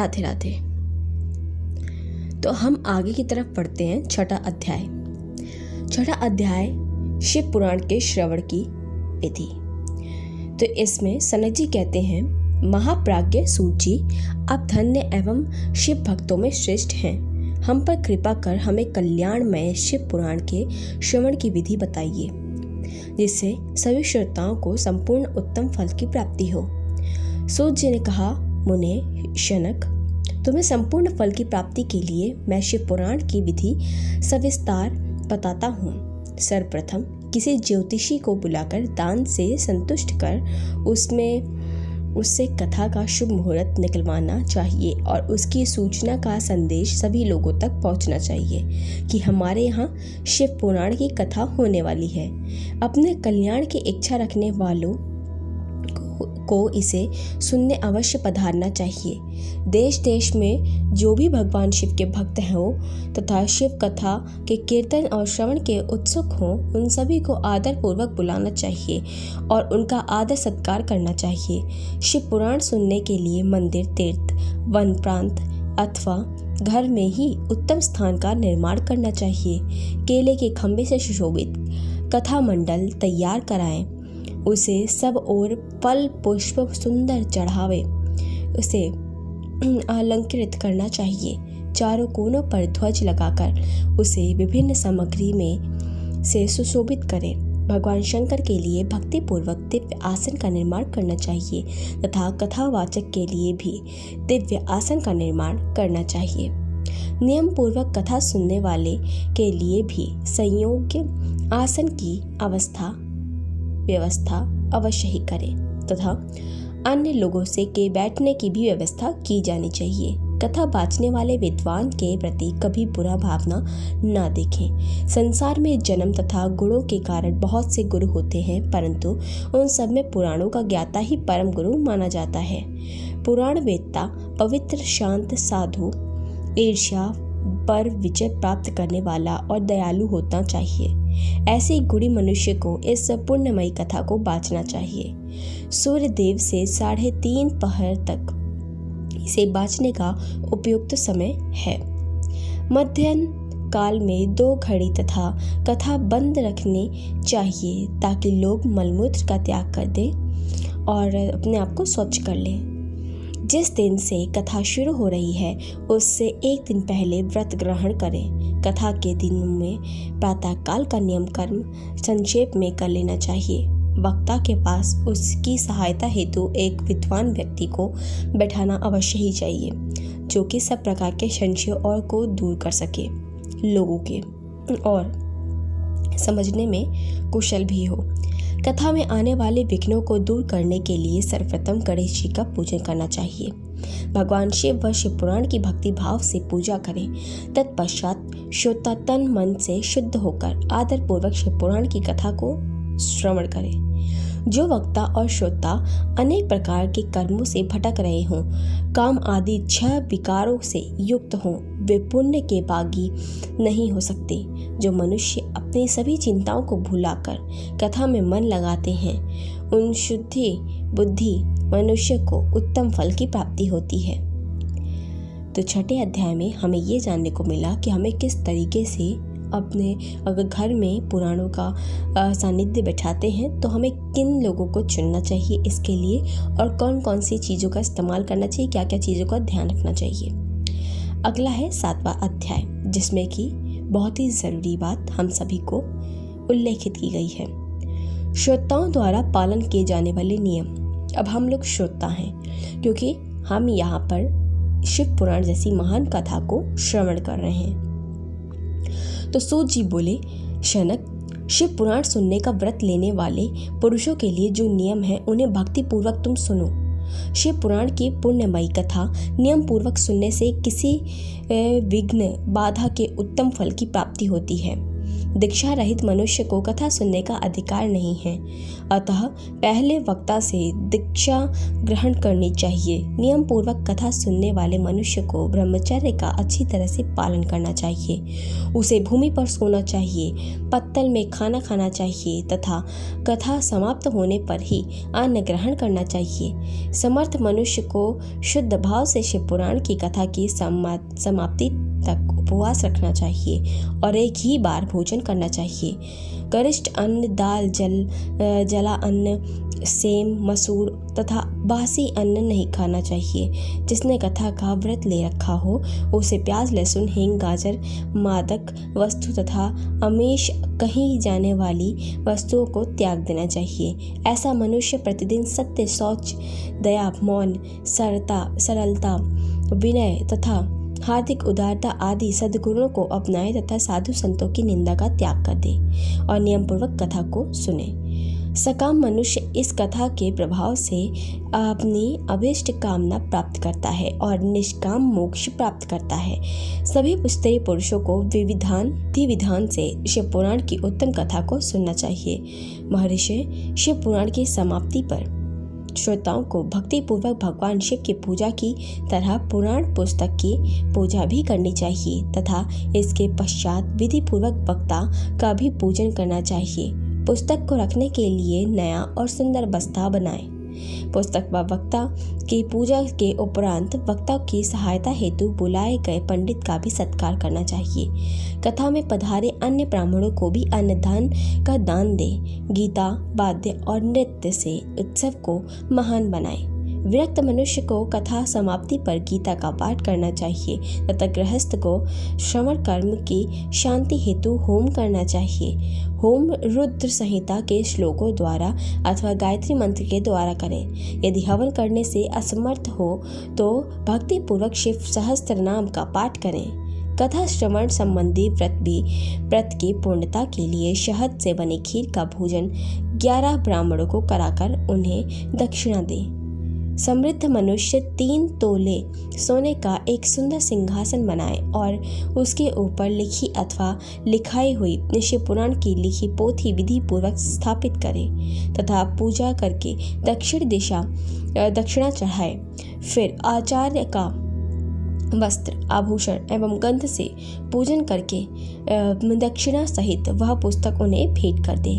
राधे राधे। तो हम आगे की तरफ पढ़ते हैं। छठा अध्याय शिव पुराण के श्रवण की विधि। तो इसमें सनत जी कहते हैं, महाप्राज्ञ सूत जी, आप धन्य एवं शिव भक्तों में श्रेष्ठ हैं। हम पर कृपा कर हमें कल्याणमय शिव पुराण के श्रवण की विधि बताइए, जिससे सभी श्रोताओं को संपूर्ण उत्तम फल की प्राप्ति हो। सूत जी ने कहा, मुने शनक, तुम्हें संपूर्ण फल की प्राप्ति के लिए मैं शिव पुराण की विधि सविस्तार बताता हूँ। सर्वप्रथम किसी ज्योतिषी को बुलाकर दान से संतुष्ट कर उससे कथा का शुभ मुहूर्त निकलवाना चाहिए और उसकी सूचना का संदेश सभी लोगों तक पहुंचना चाहिए कि हमारे यहाँ शिव पुराण की कथा होने वाली है। अपने कल्याण की इच्छा रखने वालों को इसे सुनने अवश्य पधारना चाहिए। देश देश में जो भी भगवान शिव के भक्त हो तथा शिव कथा के कीर्तन और श्रवण के उत्सुक हों, उन सभी को आदर पूर्वक बुलाना चाहिए और उनका आदर सत्कार करना चाहिए। शिव पुराण सुनने के लिए मंदिर, तीर्थ, वन प्रांत अथवा घर में ही उत्तम स्थान का निर्माण करना चाहिए। केले के खंभे से सुशोभित कथा मंडल तैयार कराएं, उसे सब ओर फल पुष्प सुंदर चढ़ावे, उसे अलंकृत करना चाहिए। चारों कोनों पर ध्वज लगाकर उसे विभिन्न सामग्री में से सुशोभित करें। भगवान शंकर के लिए भक्ति पूर्वक दिव्य आसन का निर्माण करना चाहिए तथा कथावाचक के लिए भी दिव्य आसन का निर्माण करना चाहिए। नियम पूर्वक कथा सुनने वाले के लिए भी संयोग्य आसन की व्यवस्था अवश्य ही करें तथा अन्य लोगों से के बैठने की भी व्यवस्था की जानी चाहिए। कथा बाँचने वाले विद्वान के प्रति कभी बुरा भावना न देखें। संसार में जन्म तथा गुणों के कारण बहुत से गुरु होते हैं, परंतु उन सब में पुराणों का ज्ञाता ही परम गुरु माना जाता है। पुराण वेत्ता पवित्र, शांत, साधु, ईर्ष्या पर विजय प्राप्त करने वाला और दयालु होना चाहिए। ऐसे गुणी मनुष्य को इस पुण्यमयी कथा को बाँचना चाहिए। सूर्य देव से 3:30 पहर तक इसे बाँचने का उपयुक्त समय है। मध्याह्न काल में 2 घड़ी तथा कथा बंद रखनी चाहिए ताकि लोग मलमूत्र का त्याग कर दें और अपने आप को स्वच्छ कर लें। जिस दिन से कथा शुरू हो रही है उससे 1 दिन पहले व्रत ग्रहण करें। कथा के दिनों में प्रातः काल का नियम कर्म संक्षेप में कर लेना चाहिए। वक्ता के पास उसकी सहायता हेतु एक विद्वान व्यक्ति को बैठाना अवश्य ही चाहिए, जो कि सब प्रकार के संशय और को दूर कर सके, लोगों के और समझने में कुशल भी हो। कथा में आने वाले विघ्नों को दूर करने के लिए सर्वप्रथम गणेश जी का पूजन करना चाहिए। भगवान शिव व शिव पुराण की भक्ति भाव से पूजा करें। तत्पश्चात श्रोता तन मन से शुद्ध होकर आदर पूर्वक शिव पुराण की कथा को श्रवण करें। जो वक्ता और श्रोता अनेक प्रकार के कर्मों से भटक रहे हों, काम आदि 6 विकारों से युक्त हों, वे पुण्य के भागी नहीं हो सकते। जो मनुष्य अपनी सभी चिंताओं को भुलाकर कथा में मन लगाते हैं, उन शुद्धि बुद्धि मनुष्य को उत्तम फल की प्राप्ति होती है। तो छठे अध्याय में हमें ये जानने को मिला कि हमें किस तरीके से अपने अगर घर में पुराणों का सानिध्य बैठाते हैं तो हमें किन लोगों को चुनना चाहिए इसके लिए, और कौन कौन सी चीज़ों का इस्तेमाल करना चाहिए, क्या क्या चीज़ों का ध्यान रखना चाहिए। अगला है 7वां अध्याय, जिसमें कि बहुत ही ज़रूरी बात हम सभी को उल्लेखित की गई है। श्रोताओं द्वारा पालन किए जाने वाले नियम। अब हम लोग श्रोता हैं क्योंकि हम यहाँ पर शिव पुराण जैसी महान कथा को श्रवण कर रहे हैं। तो सूत जी बोले, शनक, शिव पुराण सुनने का व्रत लेने वाले पुरुषों के लिए जो नियम है उन्हें भक्ति पूर्वक तुम सुनो। शिव पुराण की पुण्यमयी कथा नियम पूर्वक सुनने से किसी विघ्न बाधा के उत्तम फल की प्राप्ति होती है। दीक्षा रहित मनुष्य को कथा सुनने का अधिकार नहीं है। अतः पहले वक्ता से दीक्षा ग्रहण करनी चाहिए। नियम पूर्वक कथा सुनने वाले मनुष्य को ब्रह्मचर्य का अच्छी तरह से पालन करना चाहिए। उसे भूमि पर सोना चाहिए, पत्तल में खाना खाना चाहिए तथा कथा समाप्त होने पर ही अन्न ग्रहण करना चाहिए। समर्थ मनुष्य को शुद्ध भाव से शिव पुराण की कथा की समाप्ति तक उपवास रखना चाहिए और एक ही बार भोजन करना चाहिए। गरिष्ठ अन्न, दाल, जला अन्न, सेम, मसूर तथा बासी अन्न नहीं खाना चाहिए। जिसने कथा का व्रत ले रखा हो उसे प्याज, लहसुन, हींग, गाजर, मादक वस्तु तथा आमिष कही जाने वाली वस्तुओं को त्याग देना चाहिए। ऐसा मनुष्य प्रतिदिन सत्य, शौच, दया, मौन, सरलता, विनय तथा हार्दिक उदारता आदि सद्गुणों को अपनाए तथा साधु संतों की निंदा का त्याग कर दे और नियम पूर्वक कथा को सुने। सकाम मनुष्य इस कथा के प्रभाव से अपनी अभीष्ट कामना प्राप्त करता है और निष्काम मोक्ष प्राप्त करता है। सभी स्त्री पुरुषों को विधान से शिव पुराण की उत्तम कथा को सुनना चाहिए। महर्षि शिव पुराण की समाप्ति पर श्रोताओं को भक्ति पूर्वक भगवान शिव की पूजा की तरह पुराण पुस्तक की पूजा भी करनी चाहिए तथा इसके पश्चात विधि पूर्वक वक्ता का भी पूजन करना चाहिए। पुस्तक को रखने के लिए नया और सुंदर बस्ता बनाएं। पुस्तक व वक्ता की पूजा के उपरांत वक्ता की सहायता हेतु बुलाए गए पंडित का भी सत्कार करना चाहिए। कथा में पधारे अन्य ब्राह्मणों को भी अन्नदान का दान दे। गीता, वाद्य और नृत्य से उत्सव को महान बनाए। विरक्त मनुष्य को कथा समाप्ति पर गीता का पाठ करना चाहिए तथा गृहस्थ को श्रवण कर्म की शांति हेतु होम करना चाहिए। होम रुद्र संहिता के श्लोकों द्वारा अथवा गायत्री मंत्र के द्वारा करें। यदि हवन करने से असमर्थ हो तो भक्ति पूर्वक शिव सहस्त्र नाम का पाठ करें। कथा श्रवण संबंधी व्रत की पूर्णता के लिए शहद से बनी खीर का भोजन 11 ब्राह्मणों को कराकर उन्हें दक्षिणा दें। समृद्ध मनुष्य 3 तोले सोने का एक सुंदर सिंहासन बनाए और उसके ऊपर लिखी अथवा लिखाई हुई शिव पुराण की लिखी पोथी विधि पूर्वक स्थापित करे तथा पूजा करके दक्षिणा चढ़ाए। फिर आचार्य का वस्त्र, आभूषण एवं गंध से पूजन करके दक्षिणा सहित वह पुस्तक उन्हें भेंट कर दे।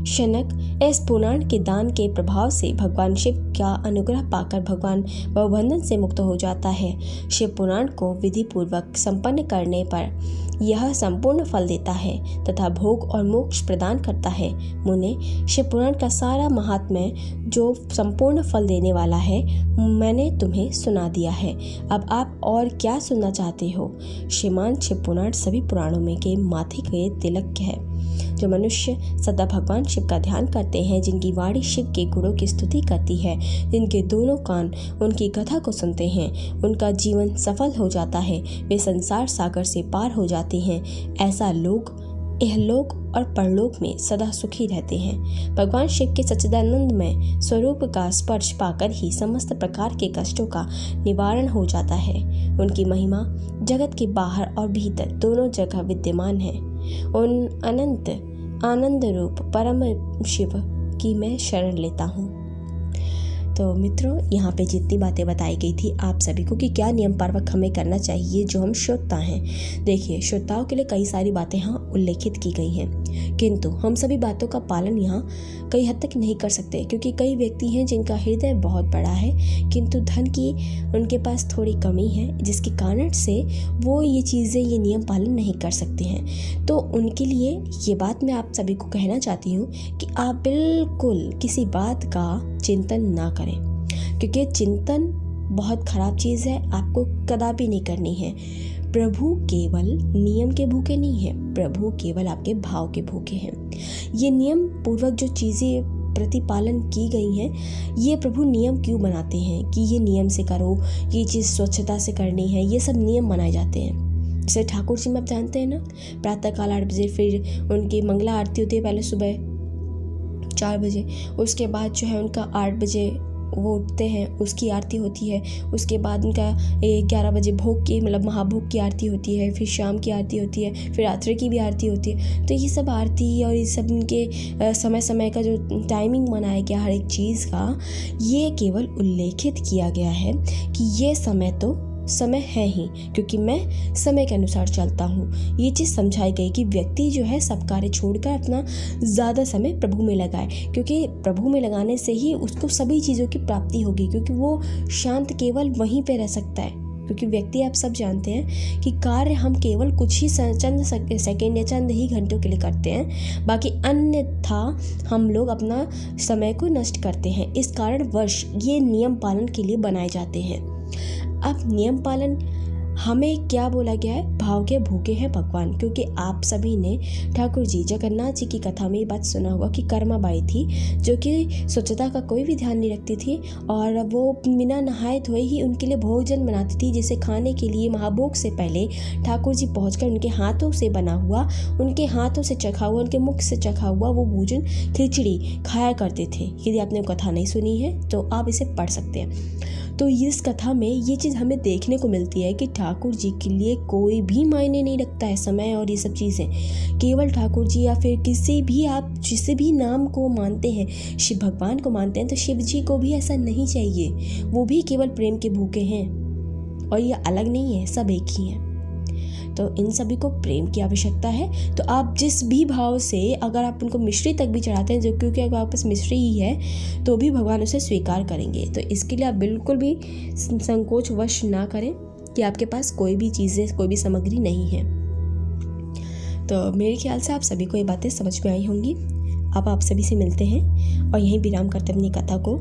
शनक इस पुराण के दान के प्रभाव से भगवान शिव का अनुग्रह पाकर भगवान भवबंधन से मुक्त हो जाता है। शिव पुराण को विधि पूर्वक संपन्न करने पर यह संपूर्ण फल देता है तथा भोग और मोक्ष प्रदान करता है। मुने, शिव पुराण का सारा महात्म्य जो संपूर्ण फल देने वाला है मैंने तुम्हें सुना दिया है। अब आप और क्या सुनना चाहते हो? श्रीमान शिव पुराण सभी पुराणों में के माथे के तिलक है। जो मनुष्य सदा भगवान शिव का ध्यान करते हैं, जिनकी वाणी शिव के गुणों की स्तुति करती है, जिनके दोनों कान उनकी कथा को सुनते हैं, उनका जीवन सफल हो जाता है, वे संसार सागर से पार हो जाते हैं। ऐसा लोग इहलोक और परलोक में सदा सुखी रहते हैं। भगवान शिव के सच्चिदानंदमय स्वरूप का स्पर्श पाकर ही समस्त प्रकार के कष्टों का निवारण हो जाता है। उनकी महिमा जगत के बाहर और भीतर दोनों जगह विद्यमान है। उन अनंत आनंद रूप परम शिव की मैं शरण लेता हूँ। तो मित्रों, यहाँ पे जितनी बातें बताई गई थी आप सभी को कि क्या नियम पूर्वक हमें करना चाहिए जो हम श्रोता हैं। देखिए, श्रोताओं के लिए कई सारी बातें यहाँ उल्लेखित की गई हैं, किंतु हम सभी बातों का पालन यहाँ कई हद तक नहीं कर सकते, क्योंकि कई व्यक्ति हैं जिनका हृदय बहुत बड़ा है किंतु धन की उनके पास थोड़ी कमी है, जिसके कारण से वो ये चीज़ें, ये नियम पालन नहीं कर सकते हैं। तो उनके लिए ये बात मैं आप सभी को कहना चाहती हूँ कि आप बिल्कुल किसी बात का चिंतन ना करें, क्योंकि चिंतन बहुत खराब चीज़ है, आपको कदापि नहीं करनी है। प्रभु केवल नियम के भूखे नहीं है, प्रभु केवल आपके भाव के भूखे हैं। ये नियम पूर्वक जो चीज़ें प्रतिपालन की गई हैं, ये प्रभु नियम क्यों बनाते हैं कि ये नियम से करो, ये चीज़ स्वच्छता से करनी है, ये सब नियम बनाए जाते हैं। जैसे ठाकुर जी में आप जानते हैं ना, प्रातःकाल 8 बजे, फिर उनकी मंगला आरती होती है पहले सुबह 4 बजे, उसके बाद जो है उनका 8 बजे वो उठते हैं, उसकी आरती होती है। उसके बाद उनका 11 बजे भोग की मतलब महाभोग की आरती होती है, फिर शाम की आरती होती है, फिर रात्रि की भी आरती होती है। तो ये सब आरती और ये सब उनके समय समय का जो टाइमिंग बनाया गया हर एक चीज़ का, ये केवल उल्लेखित किया गया है कि ये समय तो समय है ही, क्योंकि मैं समय के अनुसार चलता हूँ। ये चीज़ समझाई गई कि व्यक्ति जो है सब कार्य छोड़कर अपना ज़्यादा समय प्रभु में लगाए, क्योंकि प्रभु में लगाने से ही उसको सभी चीज़ों की प्राप्ति होगी, क्योंकि वो शांत केवल वहीं पे रह सकता है। क्योंकि व्यक्ति आप सब जानते हैं कि कार्य हम केवल कुछ ही चंद सेकेंड या चंद ही घंटों के लिए करते हैं, बाकी अन्यथा हम लोग अपना समय को नष्ट करते हैं। इस कारण वर्ष ये नियम पालन के लिए बनाए जाते हैं। अब नियम पालन हमें क्या बोला गया है? भाव के भूखे हैं भगवान। क्योंकि आप सभी ने ठाकुर जी जगन्नाथ जी की कथा में ये बात सुना होगा कि कर्माबाई थी, जो कि स्वच्छता का कोई भी ध्यान नहीं रखती थी और वो बिना नहाए धोए ही उनके लिए भोजन बनाती थी, जिसे खाने के लिए महाभोग से पहले ठाकुर जी पहुंचकर उनके हाथों से बना हुआ, उनके हाथों से चखा हुआ, उनके मुख से चखा हुआ वो भोजन खिचड़ी खाया करते थे। यदि आपने कथा नहीं सुनी है तो आप इसे पढ़ सकते हैं। तो इस कथा में ये चीज़ हमें देखने को मिलती है कि ठाकुर जी के लिए कोई भी मायने नहीं रखता है समय और ये सब चीज़ें। केवल ठाकुर जी या फिर किसी भी आप जिसे भी नाम को मानते हैं, शिव भगवान को मानते हैं, तो शिव जी को भी ऐसा नहीं चाहिए। वो भी केवल प्रेम के भूखे हैं और ये अलग नहीं है, सब एक ही हैं। तो इन सभी को प्रेम की आवश्यकता है। तो आप जिस भी भाव से अगर आप उनको मिश्री तक भी चढ़ाते हैं, जो क्योंकि अगर आपके पास मिश्री ही है तो भी भगवान उसे स्वीकार करेंगे। तो इसके लिए आप बिल्कुल भी संकोच वश ना करें कि आपके पास कोई भी चीज़ें, कोई भी सामग्री नहीं है। तो मेरे ख्याल से आप सभी को ये बातें समझ में आई होंगी। अब आप सभी से मिलते हैं और यहीं विराम करते अपनी कथा को।